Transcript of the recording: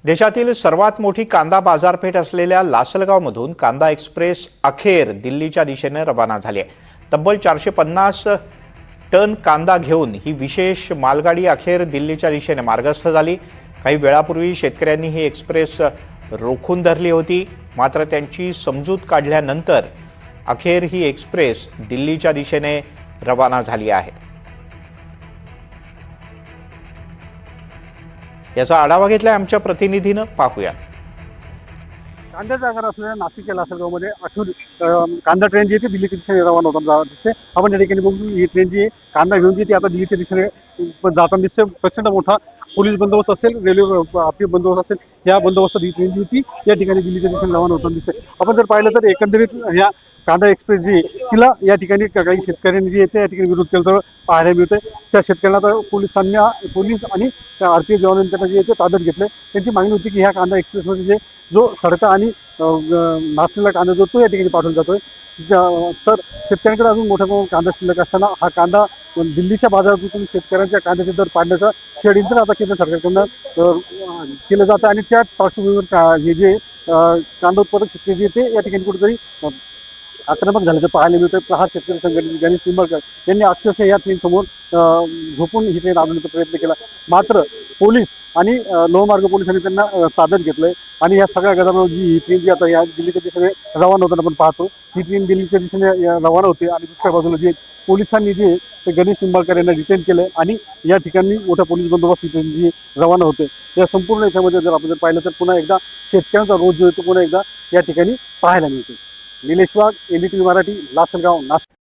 देशातील सर्वात मोठी कांदा बाजारपेठ असलेल्या लासलगावमधून कांदा एक्सप्रेस अखेर दिल्लीच्या दिशेने रवाना झाली आहे। तब्बल 450 टन कांदा घेऊन ही विशेष मालगाडी अखेर दिल्लीच्या दिशेने मार्गस्थ झाली। काही वेळापूर्वी शेतकऱ्यांनी ही एक्सप्रेस रोखून धरली होती, मात्र त्यांची समजूत काढल्यानंतर अखेर ही एक्सप्रेस दिल्लीच्या दिशेने रवाना झाली आहे। याचा आढावा घेतलाय आमच्या प्रतिनिधीनं, पाहूया। कांद्याचा आगार असलेल्या नाशिक या लासलगावमध्ये आठवडी कांदा ट्रेन जी आहे ती दिल्लीच्या दिशेने रवाना होताना दिसते। आपण या ठिकाणी बघू, ही ट्रेन जी आहे कांदा घेऊन जी ती आता दिल्लीच्या दिशेने जाताना दिसते। प्रचंड मोठा पोलीस बंदोबस्त असेल, रेल्वे आपली बंदोबस्त असेल, या बंदोबस्तात ही ट्रेन जी होती या ठिकाणी दिल्लीच्या दिशेने रवाना होताना दिसते। आपण जर पाहिलं तर एकंदरीत या कांदा एक्सप्रेस जी तिला या ठिकाणी काही शेतकऱ्यांनी जी येते या ठिकाणी विरोध केला पाहायला मिळतोय। त्या शेतकऱ्यांना तर पोलीस आणि आरपीएफ जवानांनी त्यांना जे येते ताब्यात घेतले। त्यांची मागणी होती की ह्या कांदा एक्सप्रेसमध्ये जे जो सडका आणि नासलेला कांदा जो तो या ठिकाणी पाठवला जातोय, तर शेतकऱ्यांकडे अजून मोठा कांदा शिल्लक असताना हा कांदा दिल्लीच्या बाजारातून शेतकऱ्यांच्या कांद्याचे दर पाडण्याचा षडयंत्र आता केंद्र सरकारकडनं केलं जातं। आणि त्याच पार्श्वभूमीवर हे जे कांदा उत्पादक शेतकरी जे ते या ठिकाणी कुठेतरी आक्रमक झाल्याचं पाहायला मिळतं। हा शेतकरी संघटना गणेश निंबाळकर यांनी अक्षरशः या ट्रेन समोर झोपून ही ट्रेन आणण्याचा प्रयत्न केला, मात्र पोलीस आणि लोहमार्ग पोलिसांनी त्यांना ताब्यात घेतलंय। आणि या सगळ्या गदारोळात जी ट्रेन जी आता या दिल्लीच्या दिशेने रवाना होताना आपण पाहतो, ही ट्रेन दिल्लीच्या दिशेने रवाना होते। आणि दुसऱ्या बाजूला जे पोलिसांनी जे ते गणेश निंबाळकर यांना डिटेन केलंय आणि या ठिकाणी मोठा पोलीस बंदोबस्त ही ट्रेन जी रवाना होते। या संपूर्ण याच्यामध्ये जर आपण पाहिलं तर पुन्हा एकदा शेतकऱ्यांचा रोज जो येतो पुन्हा एकदा या ठिकाणी पाहायला मिळतो। निलेश वाघ, NDTV मराठी, लासलगाव, नाशिक।